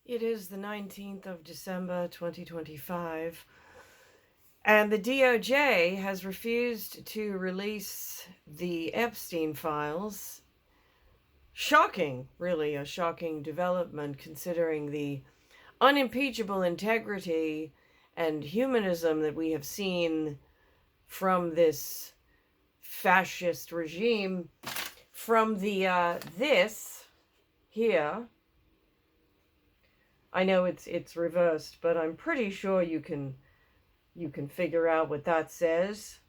It is the 19th of December, 2025, and the DOJ has refused to release the Epstein files. Shocking, really, a shocking development considering the unimpeachable integrity and humanism that we have seen from this fascist regime, from the this here. I know it's reversed, but I'm pretty sure you can figure out what that says.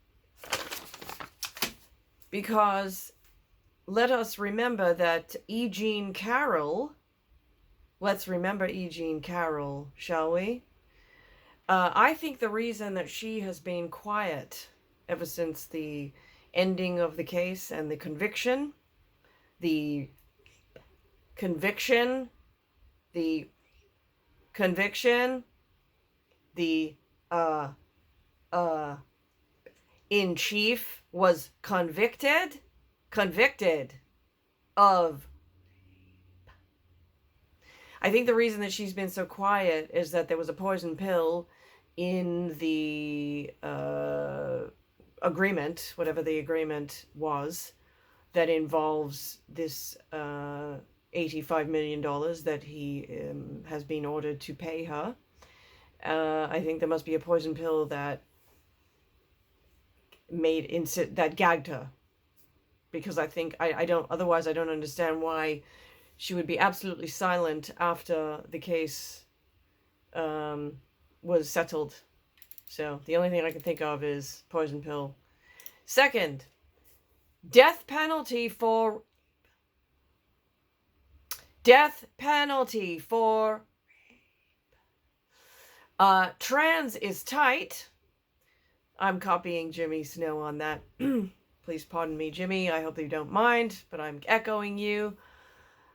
Because let us remember that let's remember E. Jean Carroll, shall we? I think the reason that she has been quiet ever since the ending of the case and the conviction, the conviction, the conviction, the in chief was convicted of. I think the reason that she's been so quiet is that there was a poison pill in the agreement, whatever the agreement was, that involves this $85 million that he has been ordered to pay her. I think there must be a poison pill that that gagged her, because I think I don't understand why she would be absolutely silent after the case was settled. So the only thing I can think of is poison pill. Second, death penalty for trans is tight. I'm copying Jimmy Snow on that. Please pardon me, Jimmy. I hope you don't mind, but I'm echoing you.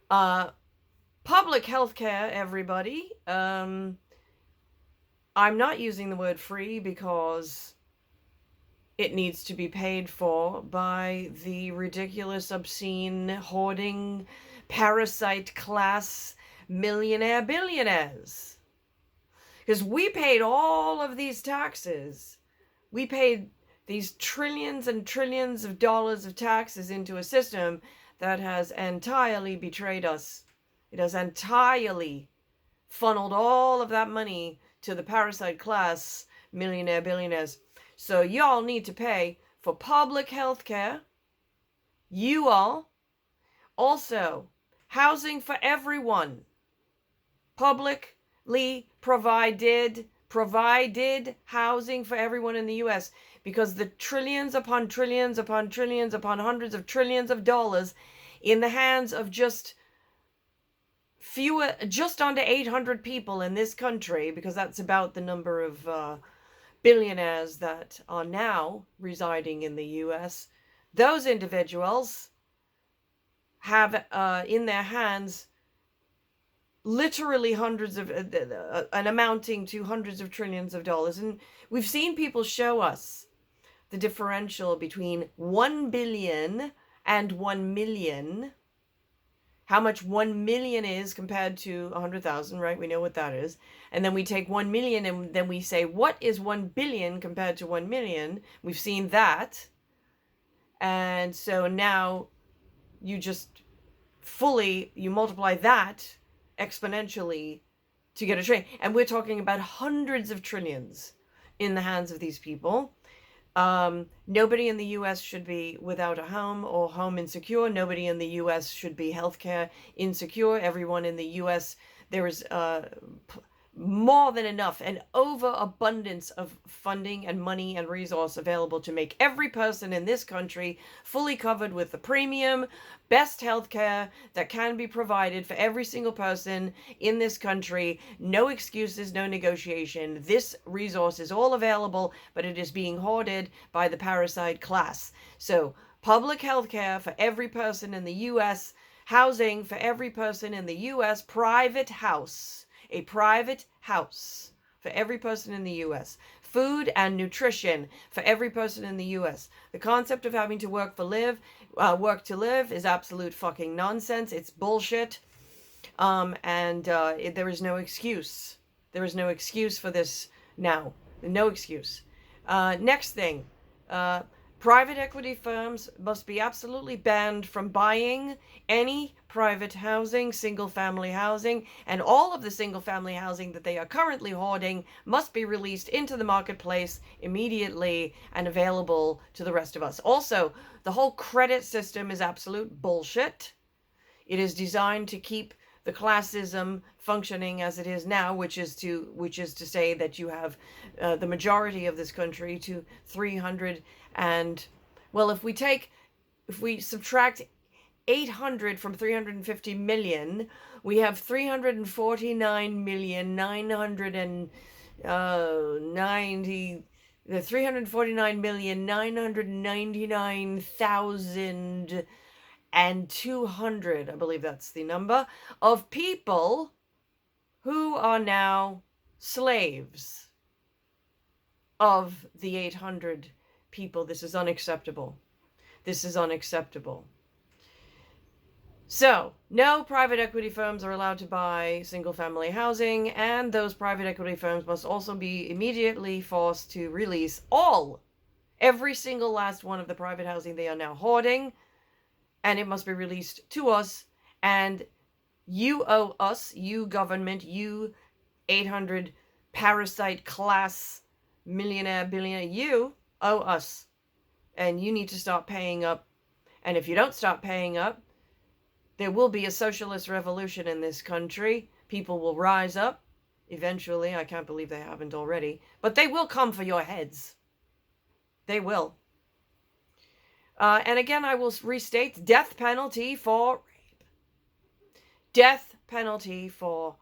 Public health care, everybody. I'm not using the word free because it needs to be paid for by the ridiculous, obscene, hoarding, parasite class billionaires. Because we paid all of these taxes. We paid these trillions and trillions of dollars of taxes into a system that has entirely betrayed us. It has entirely funneled all of that money to the parasite class, billionaires. So y'all need to pay for public health care. You all. Also, housing for everyone. Publicly provided housing for everyone in the U.S. because the trillions upon trillions upon trillions upon hundreds of trillions of dollars in the hands of just under 800 people in this country, because that's about the number of billionaires that are now residing in the U.S. Those individuals have in their hands literally hundreds of and amounting to hundreds of trillions of dollars. And we've seen people show us the differential between 1 billion and 1 million, how much 1 million is compared to 100,000, right? We know what that is. And then we take 1 million and then we say, what is 1 billion compared to 1 million? We've seen that. And so now you just you multiply that exponentially to get a trillion. And we're talking about hundreds of trillions in the hands of these people. Nobody in the U.S. should be without a home or home insecure. Nobody in the U.S. should be healthcare insecure. Everyone in the U.S., there is more than enough, an overabundance of funding and money and resource available to make every person in this country fully covered with the premium, best healthcare that can be provided for every single person in this country. No excuses, no negotiation. This resource is all available, but it is being hoarded by the parasite class. So, public healthcare for every person in the U.S., housing for every person in the U.S., a private house for every person in the U.S. Food and nutrition for every person in the U.S. The concept of having to work to live is absolute fucking nonsense. It's bullshit. There is no excuse. There is no excuse for this now. No excuse. Next thing. Uh, Private equity firms must be absolutely banned from buying any private housing, single family housing, and all of the single family housing that they are currently hoarding must be released into the marketplace immediately and available to the rest of us. Also, the whole credit system is absolute bullshit. It is designed to keep the classism functioning as it is now, which is to say that you have the majority of this country to 300 and, well, if we subtract 800 from 350 million, we have 349,999,200, I believe that's the number, of people who are now slaves of the 800 people. This is unacceptable. This is unacceptable. So, no private equity firms are allowed to buy single-family housing, and those private equity firms must also be immediately forced to release every single last one of the private housing they are now hoarding, and it must be released to us, and you owe us, you government, you 800 parasite class millionaire, billionaire, you owe us, and you need to start paying up. And if you don't start paying up, there will be a socialist revolution in this country. People will rise up eventually. I can't believe they haven't already, but they will come for your heads. They will. And again, I will restate: death penalty for rape. Death penalty for rape.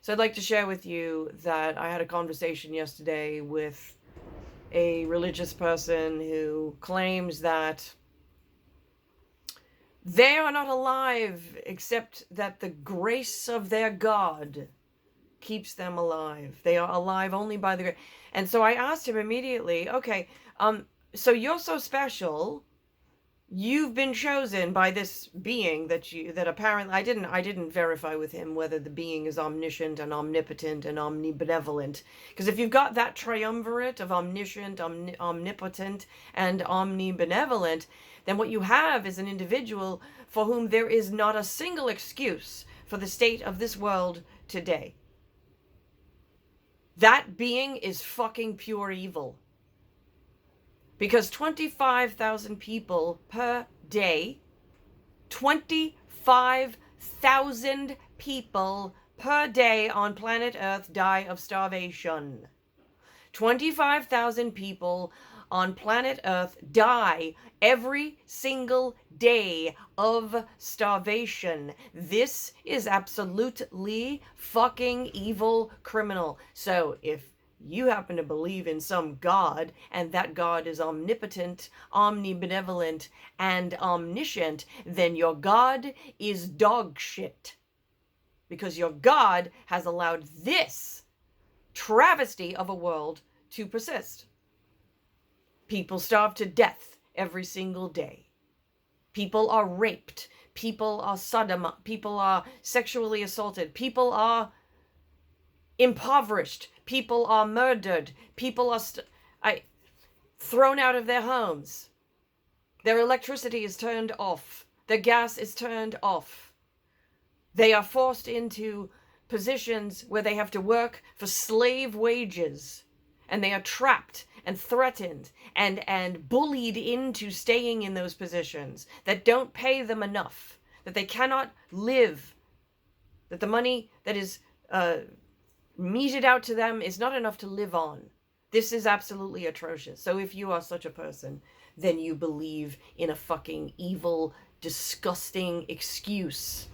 So I'd like to share with you that I had a conversation yesterday with a religious person who claims that they are not alive except that the grace of their God keeps them alive. They are alive only by the grace. And so I asked him immediately, okay, so you're so special. You've been chosen by this being that apparently I didn't verify with him whether the being is omniscient and omnipotent and omnibenevolent. Because if you've got that triumvirate of omniscient, omnipotent, and omnibenevolent, then what you have is an individual for whom there is not a single excuse for the state of this world today. That being is fucking pure evil. Because 25,000 people per day, 25,000 people per day on planet Earth die of starvation. 25,000 people on planet Earth die every single day of starvation. This is absolutely fucking evil criminal. So if you happen to believe in some God, and that God is omnipotent, omnibenevolent, and omniscient, then your God is dog shit. Because your God has allowed this travesty of a world to persist. People starve to death every single day. People are raped. People are sodomized. People are sexually assaulted. People are impoverished. People are murdered. People are thrown out of their homes. Their electricity is turned off. Their gas is turned off. They are forced into positions where they have to work for slave wages. And they are trapped and threatened and bullied into staying in those positions that don't pay them enough, that they cannot live, that the money that is meted out to them is not enough to live on. This is absolutely atrocious. So if you are such a person, then you believe in a fucking evil, disgusting excuse.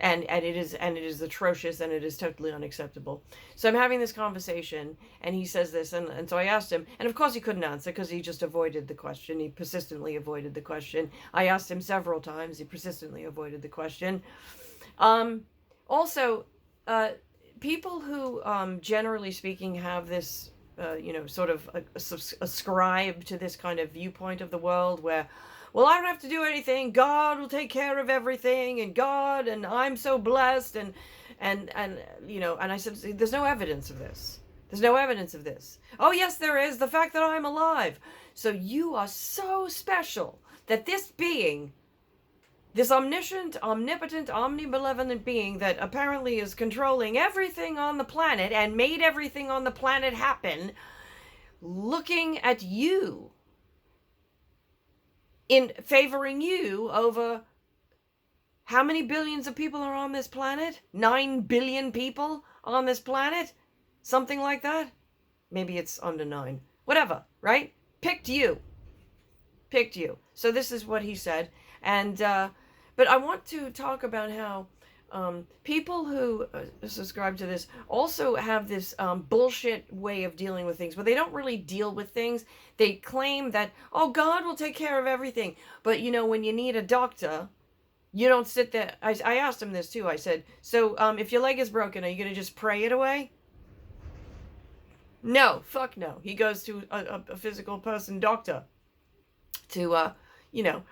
And it is atrocious, and it is totally unacceptable. So I'm having this conversation, and he says this, and so I asked him, and of course he couldn't answer because he just avoided the question. He persistently avoided the question. I asked him several times. He persistently avoided the question. Also, people who, generally speaking, have this, sort of ascribe to this kind of viewpoint of the world where well, I don't have to do anything. God will take care of everything, and God, and I'm so blessed, and and I said, there's no evidence of this. There's no evidence of this. Oh, yes, there is. The fact that I'm alive. So you are so special that this being, this omniscient, omnipotent, omnibenevolent being that apparently is controlling everything on the planet and made everything on the planet happen, looking at you, in favoring you over how many billions of people are on this planet? 9 billion people on this planet? Something like that? Maybe it's under 9. Whatever, right? Picked you. Picked you. So this is what he said. And, but I want to talk about how people who subscribe to this also have this bullshit way of dealing with things, but they don't really deal with things. They claim that, oh, God will take care of everything. But, when you need a doctor, you don't sit there. I asked him this too. I said, so if your leg is broken, are you going to just pray it away? No, fuck no. He goes to a physical person doctor to,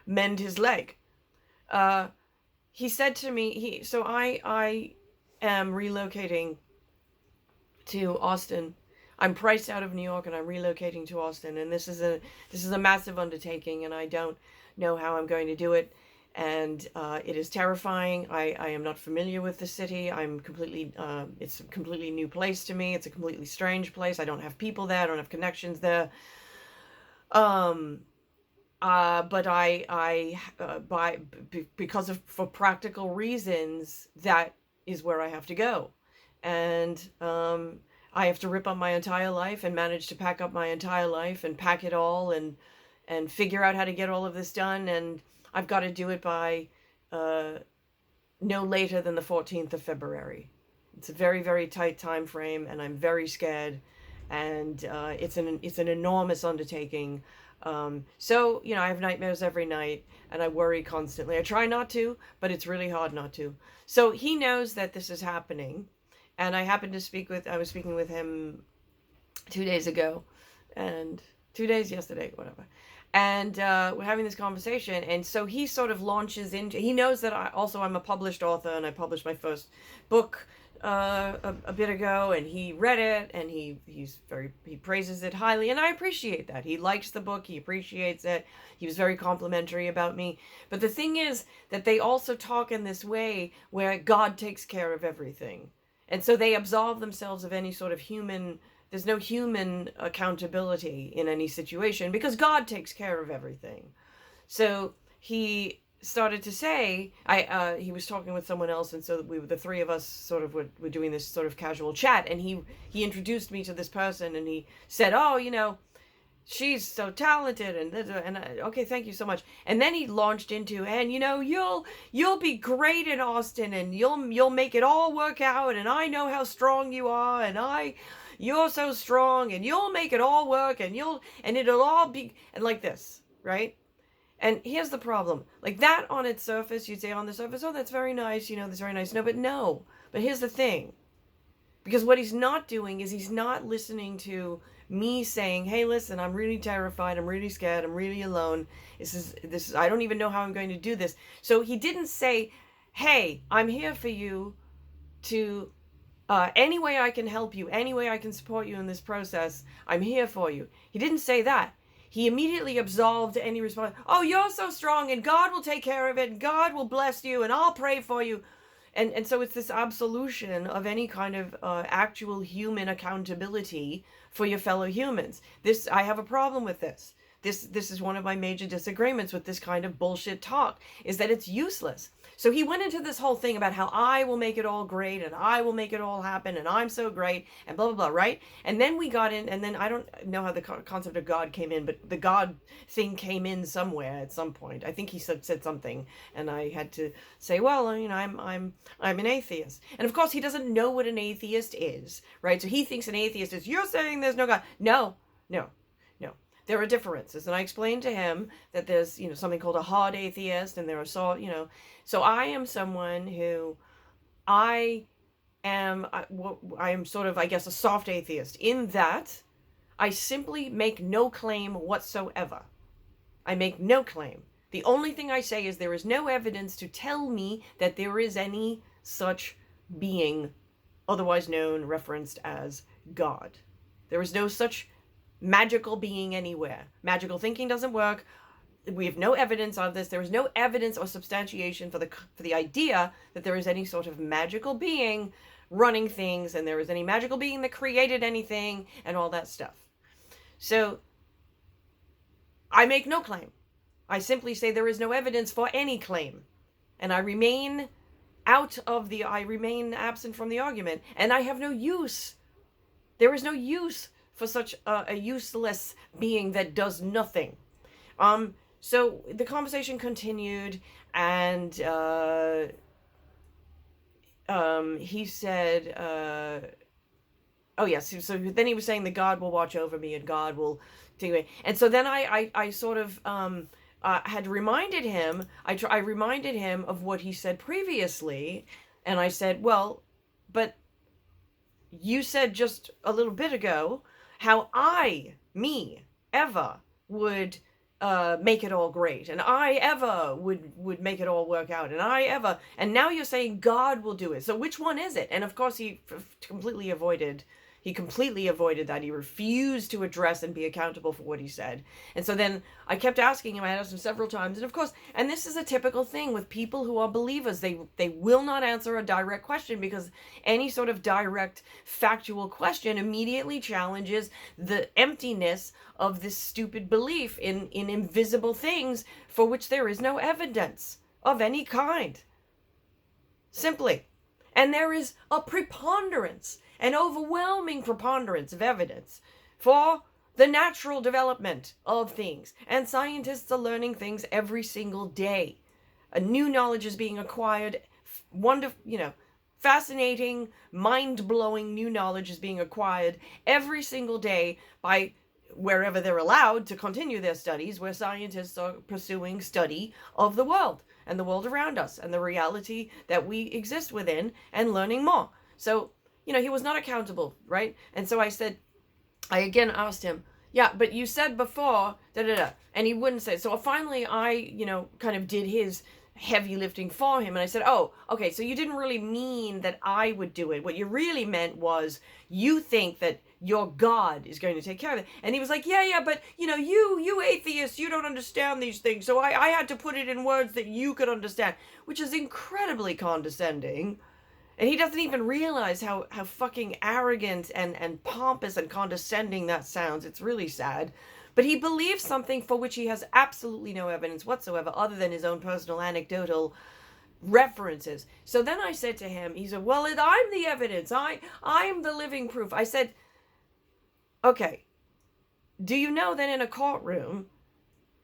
mend his leg. He said to me, so I am relocating to Austin. I'm priced out of New York and I'm relocating to Austin, and this is a massive undertaking, and I don't know how I'm going to do it, and it is terrifying. I am not familiar with the city. I'm completely it's a completely new place to me. It's a completely strange place. I don't have people there. I don't have connections there. But for practical reasons, that is where I have to go. And, I have to rip up my entire life and manage to pack up my entire life and pack it all and figure out how to get all of this done. And I've got to do it by, no later than the 14th of February. It's a very, very tight time frame, and I'm very scared. And, it's an enormous undertaking. So, I have nightmares every night, and I worry constantly. I try not to, but it's really hard not to. So he knows that this is happening, and I was speaking with him 2 days ago, and 2 days yesterday, whatever. And, we're having this conversation, and so he sort of launches into, he knows that I'm a published author, and I published my first book, a bit ago, and he read it, and he praises it highly, and I appreciate that. He likes the book, he appreciates it, he was very complimentary about me. But the thing is that they also talk in this way where God takes care of everything, and so they absolve themselves of any sort of there's no human accountability in any situation because God takes care of everything. So he started to say, he was talking with someone else, and so the three of us sort of were doing this sort of casual chat, and he introduced me to this person, and he said, oh, she's so talented, and okay, thank you so much. And then he launched into, and you'll be great in Austin, and you'll make it all work out, and I know how strong you are, and you're so strong, and you'll make it all work, and it'll all be, and like this, right? And here's the problem. Like that on its surface, you'd say on the surface, oh, that's very nice, that's very nice. No. But here's the thing. Because what he's not doing is he's not listening to me saying, hey, listen, I'm really terrified, I'm really scared, I'm really alone. This is I don't even know how I'm going to do this. So he didn't say, hey, I'm here for you to any way I can help you, any way I can support you in this process, I'm here for you. He didn't say that. He immediately absolved any response. Oh, you're so strong, and God will take care of it, and God will bless you, and I'll pray for you. And so it's this absolution of any kind of actual human accountability for your fellow humans. I have a problem with this. This is one of my major disagreements with this kind of bullshit talk, is that it's useless. So he went into this whole thing about how I will make it all great, and I will make it all happen, and I'm so great, and blah, blah, blah, right? And then we got in, and then I don't know how the concept of God came in, but the God thing came in somewhere at some point. I think he said something, and I had to say, well, I'm an atheist. And of course, he doesn't know what an atheist is, right? So he thinks an atheist is, you're saying there's no God. No. There are differences, and I explained to him that there's, something called a hard atheist, and there are so I am someone who I am sort of, I guess, a soft atheist in that I simply make no claim whatsoever. I make no claim. The only thing I say is there is no evidence to tell me that there is any such being, otherwise known, referenced as God. There is no such magical being anywhere. Magical thinking doesn't work. We have no evidence of this. There is no evidence or substantiation for the idea that there is any sort of magical being running things, and there is any magical being that created anything, and all that stuff. So I make no claim. I simply say there is no evidence for any claim, and I remain absent from the argument, and I have no use. There is no use for such a useless being that does nothing. So the conversation continued, and he said, oh yes, so then he was saying that God will watch over me and God will take me. And so then I sort of had reminded him, I reminded him of what he said previously, and I said, well, but you said just a little bit ago how Eva, would make it all great, and Eva would make it all work out, and now you're saying God will do it. So which one is it? And of course he completely avoided that. He refused to address and be accountable for what he said. And so then I kept asking him. I asked him several times, and of course, and this is a typical thing with people who are believers, they will not answer a direct question, because any sort of direct factual question immediately challenges the emptiness of this stupid belief in invisible things for which there is no evidence of any kind. Simply. And there is a preponderance, an overwhelming preponderance of evidence for the natural development of things. And scientists are learning things every single day. A new knowledge is being acquired. Fascinating, mind-blowing new knowledge is being acquired every single day by wherever they're allowed to continue their studies, where scientists are pursuing study of the world and the world around us and the reality that we exist within, and learning more. So, he was not accountable, right? And so I again asked him, yeah, but you said before, and he wouldn't say it. So finally I, kind of did his heavy lifting for him, and I said, oh, okay, so you didn't really mean that I would do it. What you really meant was you think that your God is going to take care of it. And he was like, yeah, but you atheists, you don't understand these things, so I had to put it in words that you could understand, which is incredibly condescending. And he doesn't even realize how fucking arrogant and pompous and condescending that sounds. It's really sad. But he believes something for which he has absolutely no evidence whatsoever, other than his own personal anecdotal references. So then I said to him, he said, well, I'm the evidence. I'm the living proof. I said, okay, do you know that in a courtroom,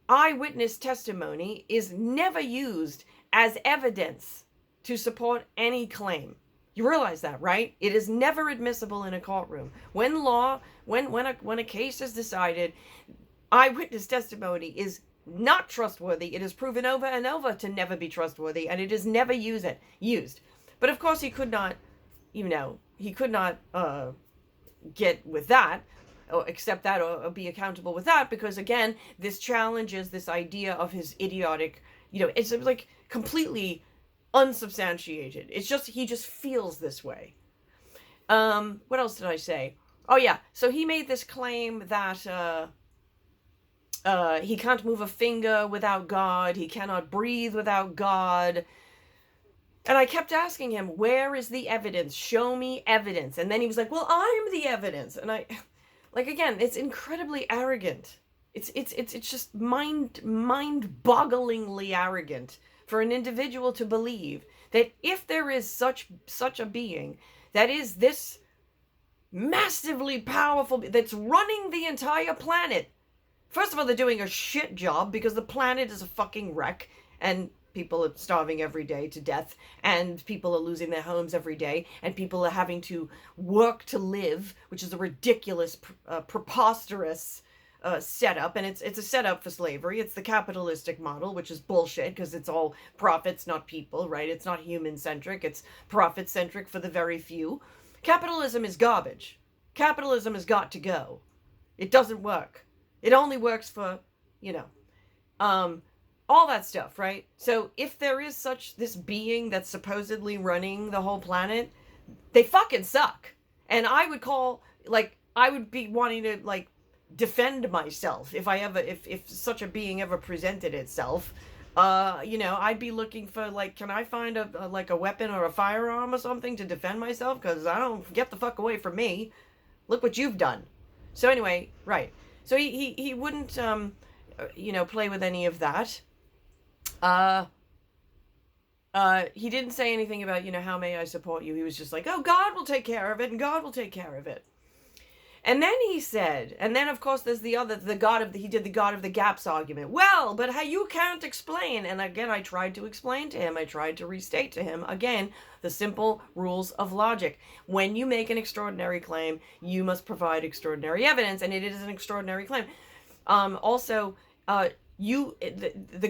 eyewitness testimony is never used as evidence to support any claim? You realize that, right? It is never admissible in a courtroom. When a case is decided, eyewitness testimony is not trustworthy. It is proven over and over to never be trustworthy, and it is never used. But of course he could not, get with that, or accept that, or be accountable with that, because again, this challenges this idea of his idiotic, it's like completely unsubstantiated. It's just, he just feels this way. What else did I say? Oh yeah, so he made this claim that he can't move a finger without God, he cannot breathe without God. And I kept asking him, where is the evidence? Show me evidence. And then he was like, well, I'm the evidence. And again, it's incredibly arrogant. It's just mind-bogglingly arrogant for an individual to believe that if there is such a being that is this massively powerful, that's running the entire planet. First of all, they're doing a shit job because the planet is a fucking wreck, and people are starving every day to death, and people are losing their homes every day, and people are having to work to live, which is a ridiculous, preposterous setup. And it's a setup for slavery. It's the capitalistic model, which is bullshit, because it's all profits, not people, right? It's not human-centric. It's profit-centric for the very few. Capitalism is garbage. Capitalism has got to go. It doesn't work. It only works for, all that stuff, right? So if there is such this being that's supposedly running the whole planet, they fucking suck. And I would call, like, I would be wanting to, like, defend myself if I ever, if such a being ever presented itself. I'd be looking for, like, can I find a weapon or a firearm or something to defend myself? Because I don't, get the fuck away from me. Look what you've done. So anyway, right. So he wouldn't, play with any of that. He didn't say anything about, how may I support you? He was just like, oh, God will take care of it, and God will take care of it. And then he said, and then of course there's he did the God of the gaps argument. Well, but how you can't explain. And again, I tried to explain to him, I tried to restate to him, again, the simple rules of logic. When you make an extraordinary claim, you must provide extraordinary evidence, and it is an extraordinary claim. The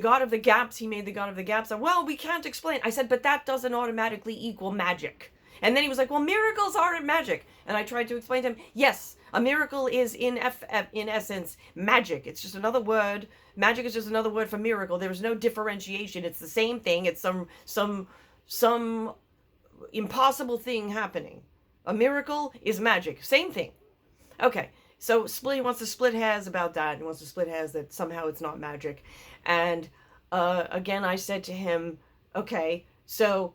God of the gaps, he made the God of the gaps. Well, we can't explain. I said, but that doesn't automatically equal magic. And then he was like, well, miracles aren't magic. And I tried to explain to him, yes, a miracle is in essence magic. It's just another word. Magic is just another word for miracle. There is no differentiation. It's the same thing. It's some impossible thing happening. A miracle is magic. Same thing. Okay. So he wants to split hairs about that. He wants to split hairs that somehow it's not magic. And again, I said to him, okay, so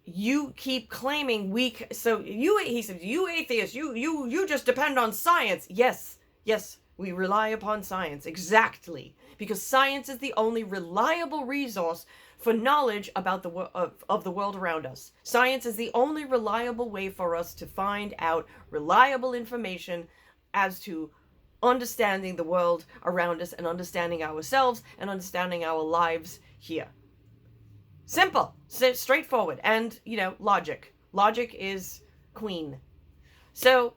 you keep claiming he said, you atheists, you just depend on science. Yes, we rely upon science, exactly, because science is the only reliable resource for knowledge about of the world around us. Science is the only reliable way for us to find out reliable information as to understanding the world around us and understanding ourselves and understanding our lives here. Simple, straightforward, and, logic. Logic is queen. So,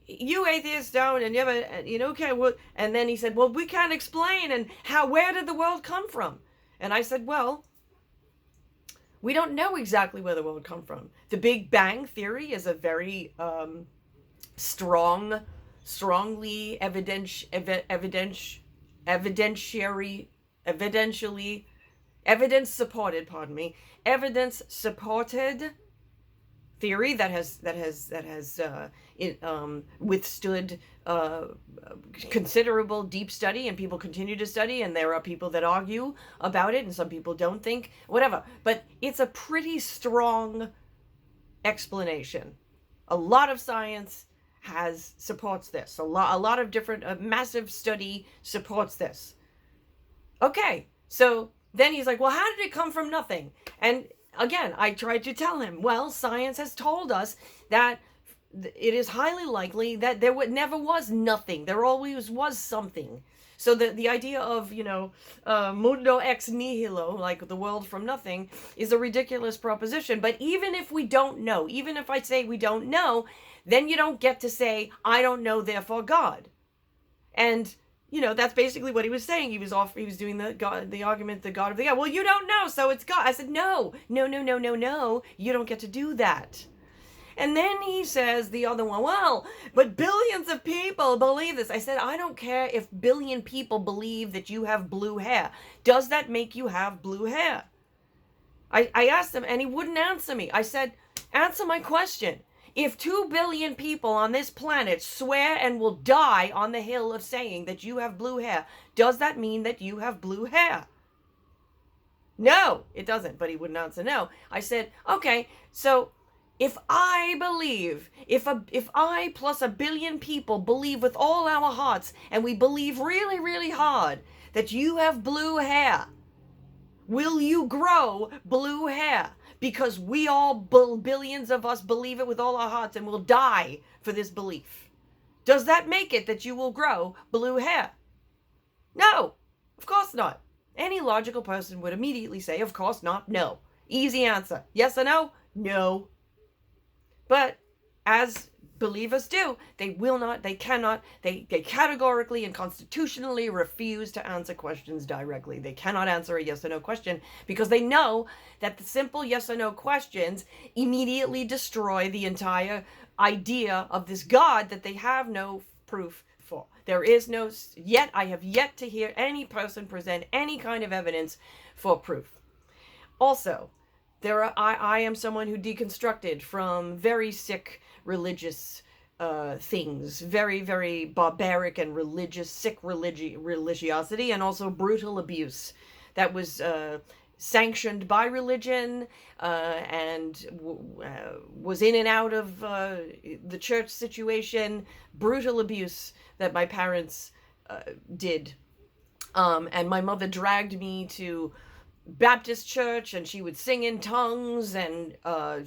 you atheists don't, and okay, well, and then he said, well, we can't explain, and where did the world come from? And I said, well, we don't know exactly where the world come from. The Big Bang Theory is a very strongly evidence supported theory that has withstood considerable deep study, and people continue to study, and there are people that argue about it, and some people don't think, whatever, but it's a pretty strong explanation. A lot of science supports this. A lot of different massive study supports this. Okay, so then he's like, well, how did it come from nothing? And again, I tried to tell him, well, science has told us that it is highly likely that there never was nothing. There always was something. So the idea of, mundo ex nihilo, like the world from nothing, is a ridiculous proposition. But even if we don't know, even if I say we don't know, then you don't get to say, I don't know, therefore God. And that's basically what he was saying. He was doing the argument, the God of the God. Well, you don't know, so it's God. I said, no, you don't get to do that. And then he says, the other one, well, but billions of people believe this. I said, I don't care if billion people believe that you have blue hair. Does that make you have blue hair? I asked him, and he wouldn't answer me. I said, answer my question. If 2 billion people on this planet swear and will die on the hill of saying that you have blue hair, does that mean that you have blue hair? No, it doesn't, but he wouldn't answer no. I said, okay, so if I believe, if I plus 1 billion people believe with all our hearts, and we believe really, really hard that you have blue hair, will you grow blue hair? Because we all, billions of us, believe it with all our hearts and will die for this belief. Does that make it that you will grow blue hair? No, of course not. Any logical person would immediately say, of course not, no. Easy answer. Yes or no? No. But as believers do, they categorically and constitutionally refuse to answer questions directly. They cannot answer a yes or no question because they know that the simple yes or no questions immediately destroy the entire idea of this God that they have no proof for. There is no, yet, I have yet to hear any person present any kind of evidence for proof. Also, I am someone who deconstructed from very sick religious things, very, very barbaric and sick religiosity, and also brutal abuse that was sanctioned by religion and was in and out of the church situation, brutal abuse that my parents did. And my mother dragged me to Baptist church, and she would sing in tongues, and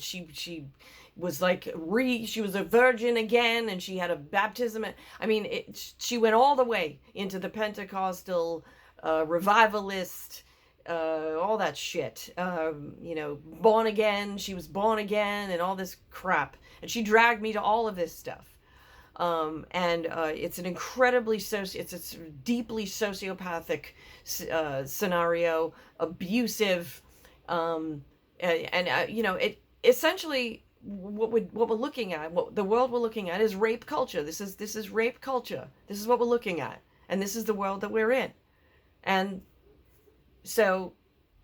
she was like she was a virgin again, and she had a baptism. I mean, she went all the way into the Pentecostal revivalist, all that shit. Born again. She was born again, and all this crap. And she dragged me to all of this stuff. It's an incredibly it's a deeply sociopathic scenario, abusive, it essentially what we're looking at, what the world we're looking at is rape culture. This is rape culture. This is what we're looking at, and this is the world that we're in. And so,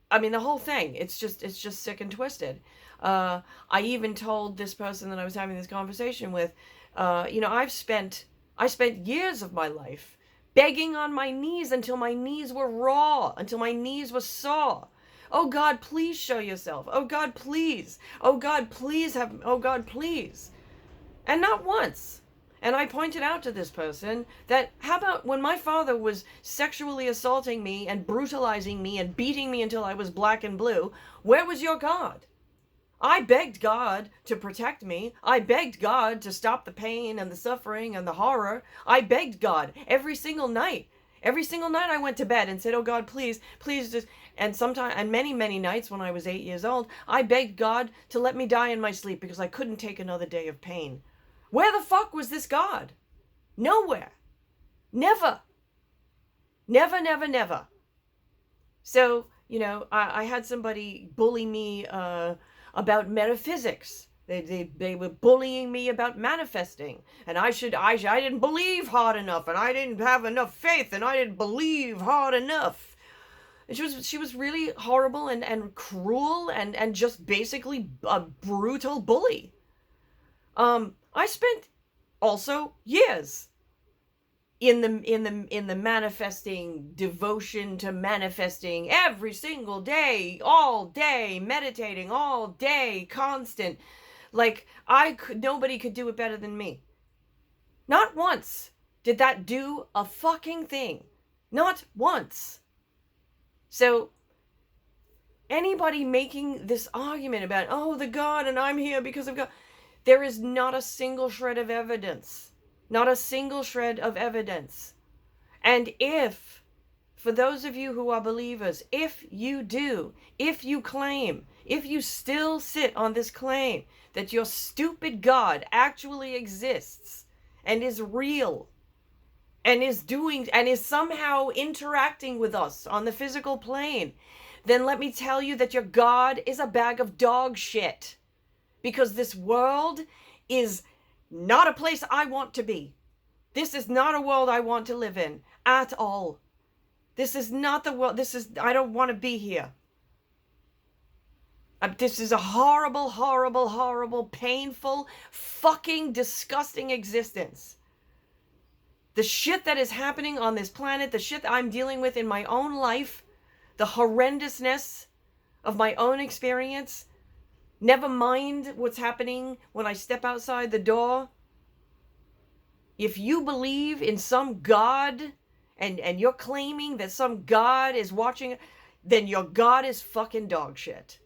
I mean, the whole thing, it's just sick and twisted. I even told this person that I was having this conversation with, I spent years of my life begging on my knees until my knees were raw, until my knees were sore. Oh God, please show yourself. Oh God, please. Oh God, please oh God, please. And not once. And I pointed out to this person that, how about when my father was sexually assaulting me and brutalizing me and beating me until I was black and blue, where was your God? I begged God to protect me. I begged God to stop the pain and the suffering and the horror. I begged God every single night. Every single night I went to bed and said, oh God, please, please just, and many, many nights when I was 8 years old, I begged God to let me die in my sleep because I couldn't take another day of pain. Where the fuck was this God? Nowhere. Never. Never, never, never. So, I had somebody bully me about metaphysics. They were bullying me about manifesting, and I didn't believe hard enough, and I didn't have enough faith, and I didn't believe hard enough. And she was really horrible and cruel and just basically a brutal bully. I spent also years in the manifesting, devotion to manifesting every single day, all day, meditating all day, constant. Like, nobody could do it better than me. Not once did that do a fucking thing. Not once. So, anybody making this argument about, oh, the God, and I'm here because of God, there is not a single shred of evidence. Not a single shred of evidence. And for those of you who are believers, if you claim, if you still sit on this claim that your stupid God actually exists and is real and is somehow interacting with us on the physical plane, then let me tell you that your God is a bag of dog shit. Because this world is not a place I want to be. This is not a world I want to live in at all. This is not the world. I don't want to be here. This is a horrible, horrible, horrible, painful, fucking disgusting existence. The shit that is happening on this planet, the shit that I'm dealing with in my own life, the horrendousness of my own experience, never mind what's happening when I step outside the door. If you believe in some God and you're claiming that some God is watching, then your God is fucking dog shit.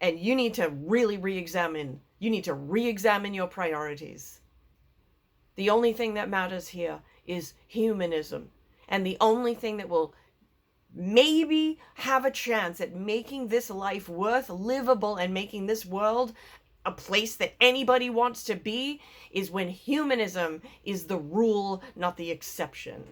And you need to really re-examine your priorities. The only thing that matters here is humanism. And the only thing that will maybe have a chance at making this life worth livable and making this world a place that anybody wants to be is when humanism is the rule, not the exception.